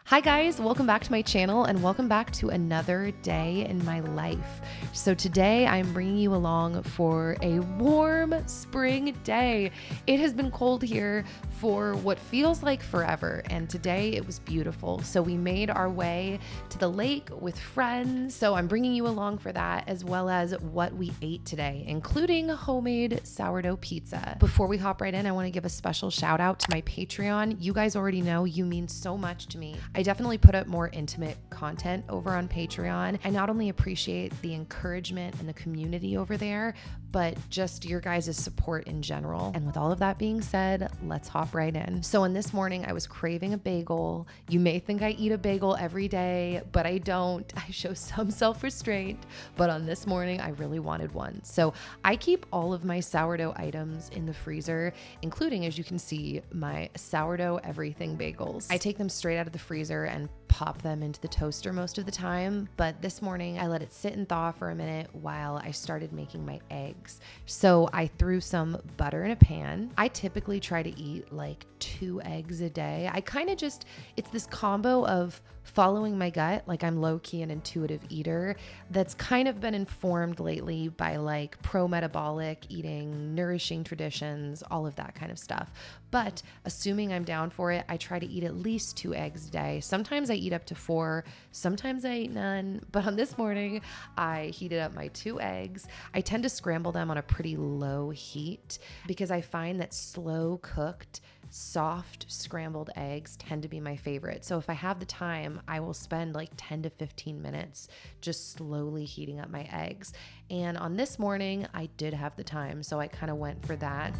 Hi guys, welcome back to my channel and welcome back to another day in my life. So today I'm bringing you along for a warm spring day. It has been cold here for what feels like forever, and today it was beautiful. So we made our way to the lake with friends. So I'm bringing you along for that, as well as what we ate today, including homemade sourdough pizza. Before we hop right in, I want to give a special shout out to my Patreon. You guys already know you mean so much to me. I definitely put up more intimate content over on Patreon. I not only appreciate the encouragement and the community over there, but just your guys' support in general. And with all of that being said, let's hop right in. So on this morning, I was craving a bagel. You may think I eat a bagel every day, but I don't. I show some self-restraint, but on this morning, I really wanted one. So I keep all of my sourdough items in the freezer, including, as you can see, my sourdough everything bagels. I take them straight out of the freezer and pop them into the toaster most of the time, but this morning I let it sit and thaw for a minute while I started making my eggs. So I threw some butter in a pan. I typically try to eat like 2 eggs a day. I kind of just, it's this combo of following my gut, like I'm low-key an intuitive eater, that's kind of been informed lately by like pro-metabolic eating, nourishing traditions, all of that kind of stuff. But assuming I'm down for it, I try to eat at least 2 eggs a day. Sometimes I eat up to 4, sometimes I eat none, but on this morning, I heated up my 2 eggs. I tend to scramble them on a pretty low heat because I find that slow cooked, soft scrambled eggs tend to be my favorite. So if I have the time, I will spend like 10 to 15 minutes just slowly heating up my eggs. And on this morning, I did have the time, so I kind of went for that.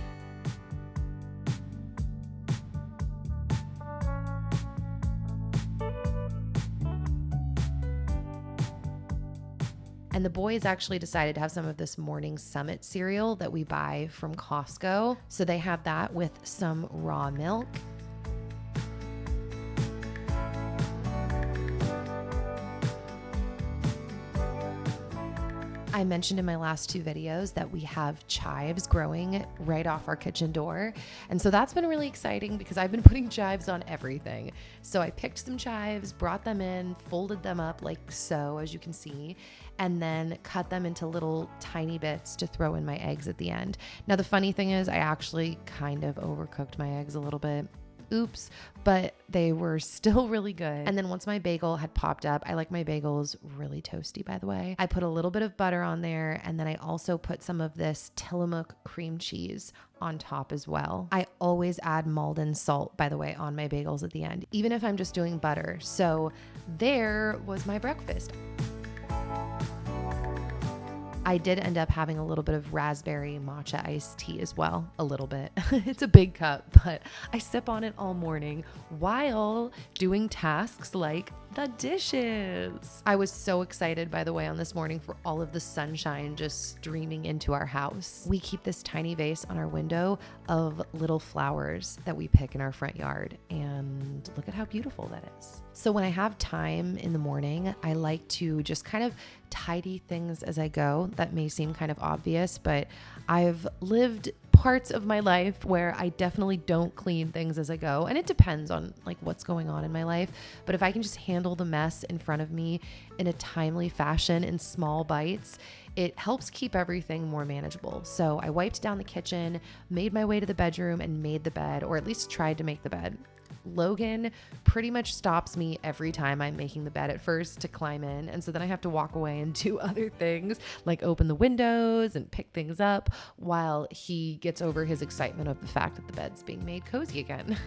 And the boys actually decided to have some of this Morning Summit cereal that we buy from Costco. So they have that with some raw milk. I mentioned in my last 2 videos that we have chives growing right off our kitchen door. And so that's been really exciting because I've been putting chives on everything. So I picked some chives, brought them in, folded them up like so, as you can see, and then cut them into little tiny bits to throw in my eggs at the end. Now, the funny thing is I actually kind of overcooked my eggs a little bit. Oops, but they were still really good. And then once my bagel had popped up, I like my bagels really toasty, by the way. I put a little bit of butter on there, and then I also put some of this Tillamook cream cheese on top as well. I always add Maldon salt, by the way, on my bagels at the end, even if I'm just doing butter. So there was my breakfast. I did end up having a little bit of raspberry matcha iced tea as well, a little bit. It's a big cup, but I sip on it all morning while doing tasks like the dishes. I was so excited, by the way, on this morning for all of the sunshine just streaming into our house. We keep this tiny vase on our window of little flowers that we pick in our front yard, and look at how beautiful that is. So when I have time in the morning, I like to just kind of tidy things as I go. That may seem kind of obvious, but I've lived parts of my life where I definitely don't clean things as I go. And it depends on like what's going on in my life. But if I can just handle the mess in front of me in a timely fashion in small bites, it helps keep everything more manageable. So I wiped down the kitchen, made my way to the bedroom and made the bed, or at least tried to make the bed. Logan pretty much stops me every time I'm making the bed at first to climb in. And so then I have to walk away and do other things like open the windows and pick things up while he gets over his excitement of the fact that the bed's being made cozy again.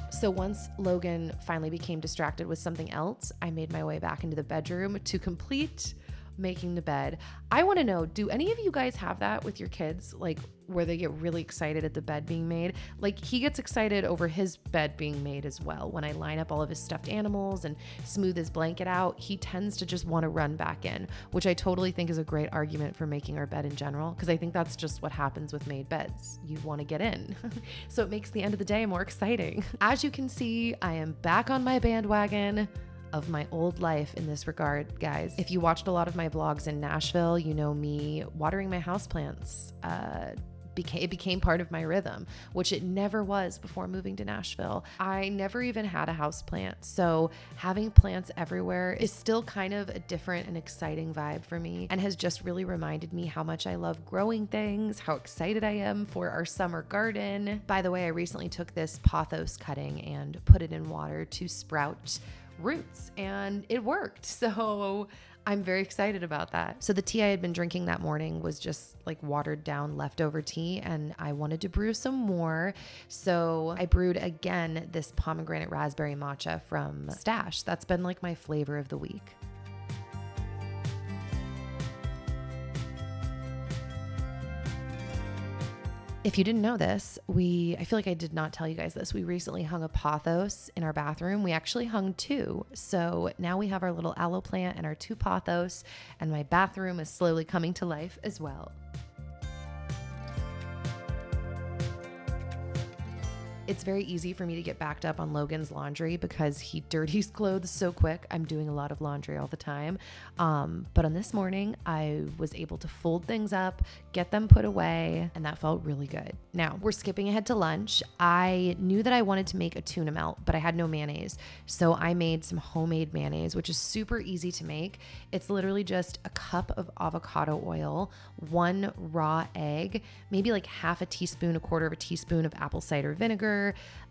So once Logan finally became distracted with something else, I made my way back into the bedroom to complete making the bed. I want to know, do any of you guys have that with your kids? Like where they get really excited at the bed being made? Like he gets excited over his bed being made as well. When I line up all of his stuffed animals and smooth his blanket out, he tends to just want to run back in, which I totally think is a great argument for making our bed in general, because I think that's just what happens with made beds. You want to get in. So it makes the end of the day more exciting. As you can see, I am back on my bandwagon of my old life in this regard, guys. If you watched a lot of my vlogs in Nashville, you know me watering my houseplants. It became part of my rhythm, which it never was before moving to Nashville. I never even had a house plant, so having plants everywhere is still kind of a different and exciting vibe for me, and has just really reminded me how much I love growing things, how excited I am for our summer garden. By the way, I recently took this pothos cutting and put it in water to sprout roots, and it worked. So I'm very excited about that. So the tea I had been drinking that morning was just like watered down leftover tea, and I wanted to brew some more. So I brewed again this pomegranate raspberry matcha from Stash. That's been like my flavor of the week. If you didn't know this, I feel like I did not tell you guys this. We recently hung a pothos in our bathroom. We actually hung 2. So now we have our little aloe plant and our 2 pothos, and my bathroom is slowly coming to life as well. It's very easy for me to get backed up on Logan's laundry because he dirties clothes so quick. I'm doing a lot of laundry all the time. But on this morning, I was able to fold things up, get them put away, and that felt really good. Now, we're skipping ahead to lunch. I knew that I wanted to make a tuna melt, but I had no mayonnaise. So I made some homemade mayonnaise, which is super easy to make. It's literally just a cup of avocado oil, 1 raw egg, maybe like half a teaspoon, 1/4 of a teaspoon of apple cider vinegar,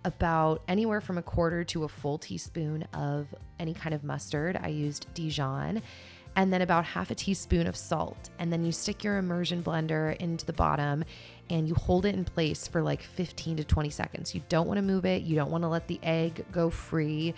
about anywhere from 1/4 to a full teaspoon of any kind of mustard. I used Dijon, and then about half a teaspoon of salt. And then you stick your immersion blender into the bottom and you hold it in place for like 15 to 20 seconds. You don't want to move it. You don't want to let the egg go free.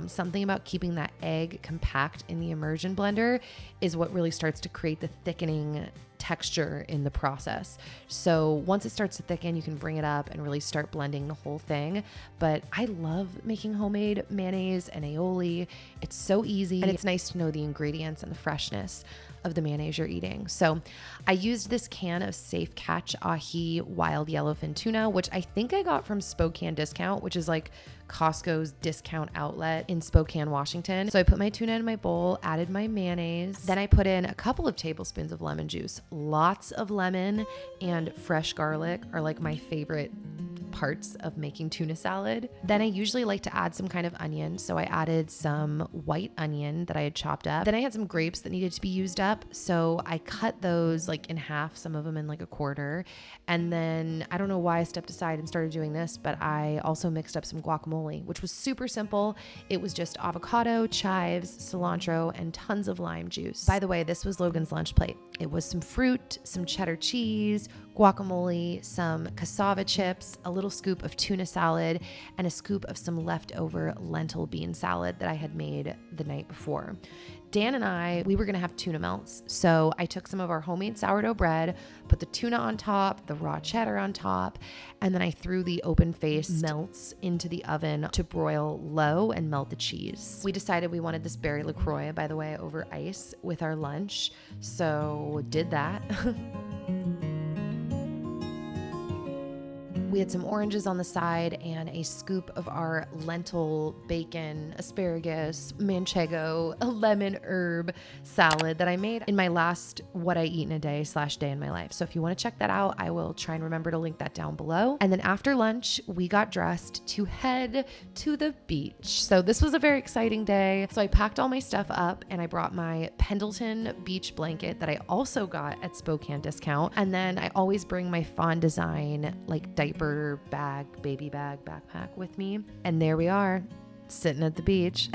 Something about keeping that egg compact in the immersion blender is what really starts to create the thickening texture in the process. So once it starts to thicken, you can bring it up and really start blending the whole thing. But I love making homemade mayonnaise and aioli. It's so easy, and it's nice to know the ingredients and the freshness of the mayonnaise you're eating. So I used this can of Safe Catch Ahi wild yellowfin tuna, which I think I got from Spokane Discount, which is like Costco's discount outlet in Spokane, Washington. So I put my tuna in my bowl, added my mayonnaise. Then I put in a couple of tablespoons of lemon juice. Lots of lemon and fresh garlic are like my favorite parts of making tuna salad. Then I usually like to add some kind of onion. So I added some white onion that I had chopped up. Then I had some grapes that needed to be used up. So I cut those like in half, some of them in like 1/4. And then I don't know why I stepped aside and started doing this, but I also mixed up some guacamole, which was super simple. It was just avocado, chives, cilantro, and tons of lime juice. By the way, this was Logan's lunch plate. It was some fruit, some cheddar cheese, guacamole, some cassava chips, a little scoop of tuna salad, and a scoop of some leftover lentil bean salad that I had made the night before. Dan and we were going to have tuna melts. So I took some of our homemade sourdough bread, put the tuna on top, the raw cheddar on top, and then I threw the open-faced melts into the oven to broil low and melt the cheese. We decided we wanted this berry LaCroix, by the way, over ice with our lunch. So did that. We had some oranges on the side and a scoop of our lentil, bacon, asparagus, manchego, a lemon herb salad that I made in my last What I Eat in a Day / Day in My Life. So if you want to check that out, I will try and remember to link that down below. And then after lunch, we got dressed to head to the beach. So this was a very exciting day. So I packed all my stuff up and I brought my Pendleton beach blanket that I also got at Spokane Discount. And then I always bring my Fawn Design like diaper bag, baby bag, backpack with me. And there we are, sitting at the beach.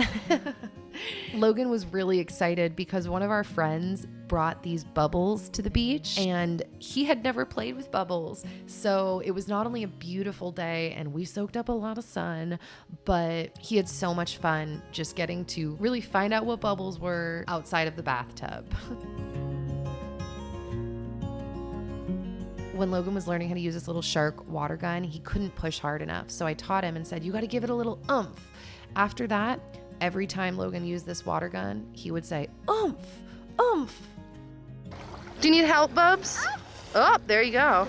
Logan was really excited because one of our friends brought these bubbles to the beach and he had never played with bubbles. So it was not only a beautiful day and we soaked up a lot of sun, but he had so much fun just getting to really find out what bubbles were outside of the bathtub. When Logan was learning how to use this little shark water gun, he couldn't push hard enough. So I taught him and said, you got to give it a little oomph. After that, every time Logan used this water gun, he would say, oomph, oomph. Do you need help, Bubs? Oh, there you go.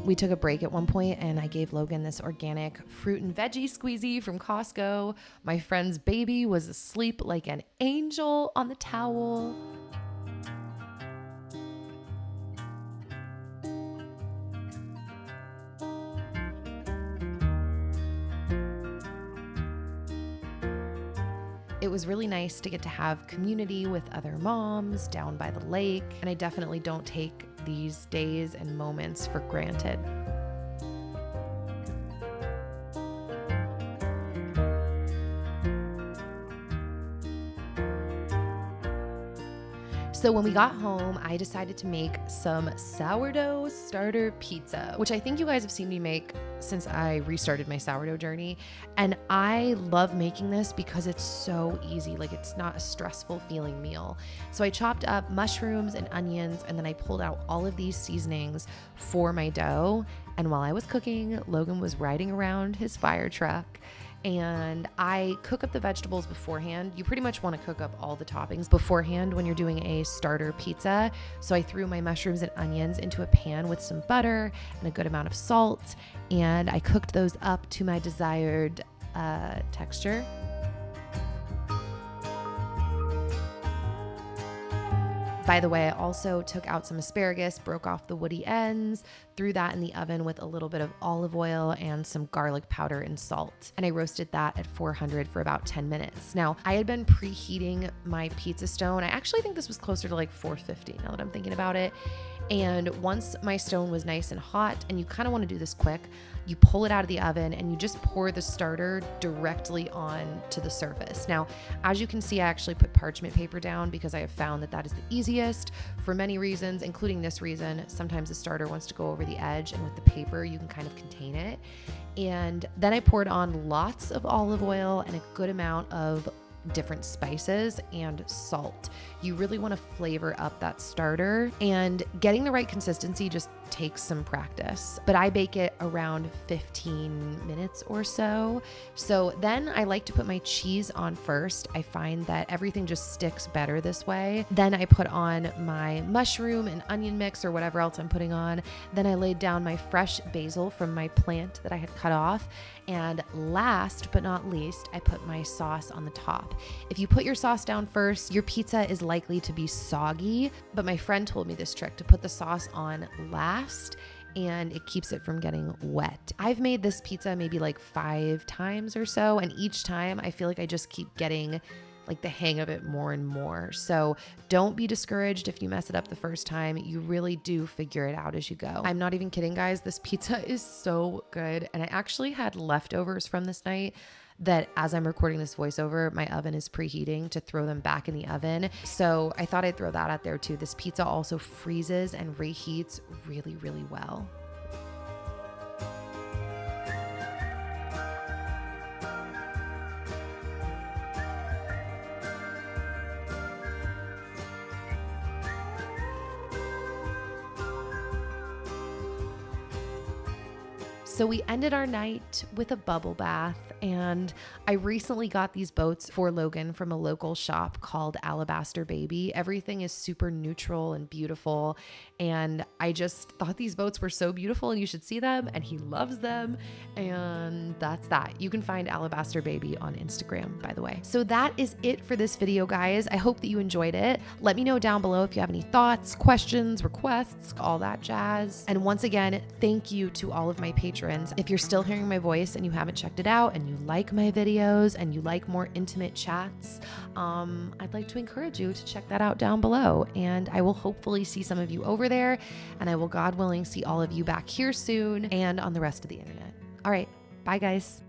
We took a break at one point and I gave Logan this organic fruit and veggie squeezy from Costco. My friend's baby was asleep like an angel on the towel. It was really nice to get to have community with other moms down by the lake, and I definitely don't take these days and moments for granted. So when we got home, I decided to make some sourdough starter pizza, which I think you guys have seen me make since I restarted my sourdough journey. And I love making this because it's so easy. Like, it's not a stressful feeling meal. So I chopped up mushrooms and onions, and then I pulled out all of these seasonings for my dough. And while I was cooking, Logan was riding around his fire truck. And I cook up the vegetables beforehand. You pretty much want to cook up all the toppings beforehand when you're doing a starter pizza. So I threw my mushrooms and onions into a pan with some butter and a good amount of salt, and I cooked those up to my desired texture. By the way, I also took out some asparagus, broke off the woody ends, threw that in the oven with a little bit of olive oil and some garlic powder and salt. And I roasted that at 400 for about 10 minutes. Now, I had been preheating my pizza stone. I actually think this was closer to like 450 now that I'm thinking about it. And once my stone was nice and hot, and you kind of want to do this quick, you pull it out of the oven and you just pour the starter directly on to the surface. Now, as you can see, I actually put parchment paper down because I have found that that is the easiest for many reasons, including this reason. Sometimes the starter wants to go over the edge, and with the paper, you can kind of contain it. And then I poured on lots of olive oil and a good amount of different spices and salt. You really want to flavor up that starter, and getting the right consistency just takes some practice. But I bake it around 15 minutes or so. So then I like to put my cheese on first. I find that everything just sticks better this way. Then I put on my mushroom and onion mix or whatever else I'm putting on. Then I laid down my fresh basil from my plant that I had cut off. And last but not least, I put my sauce on the top. If you put your sauce down first, your pizza is likely to be soggy, but my friend told me this trick to put the sauce on last, and it keeps it from getting wet. I've made this pizza maybe like 5 times or so, and each time I feel like I just keep getting like the hang of it more and more. So don't be discouraged if you mess it up the first time. You really do figure it out as you go. I'm not even kidding, guys. This pizza is so good. And I actually had leftovers from this night that, as I'm recording this voiceover, my oven is preheating to throw them back in the oven. So I thought I'd throw that out there too. This pizza also freezes and reheats really, really well. So we ended our night with a bubble bath, and I recently got these boats for Logan from a local shop called Alabaster Baby. Everything is super neutral and beautiful, and I just thought these boats were so beautiful and you should see them, and he loves them, and that's that. You can find Alabaster Baby on Instagram, by the way. So that is it for this video, guys. I hope that you enjoyed it. Let me know down below if you have any thoughts, questions, requests, all that jazz. And once again, thank you to all of my patrons. If you're still hearing my voice and you haven't checked it out and you like my videos and you like more intimate chats, I'd like to encourage you to check that out down below. And I will hopefully see some of you over there, and I will, God willing, see all of you back here soon and on the rest of the internet. All right, bye guys.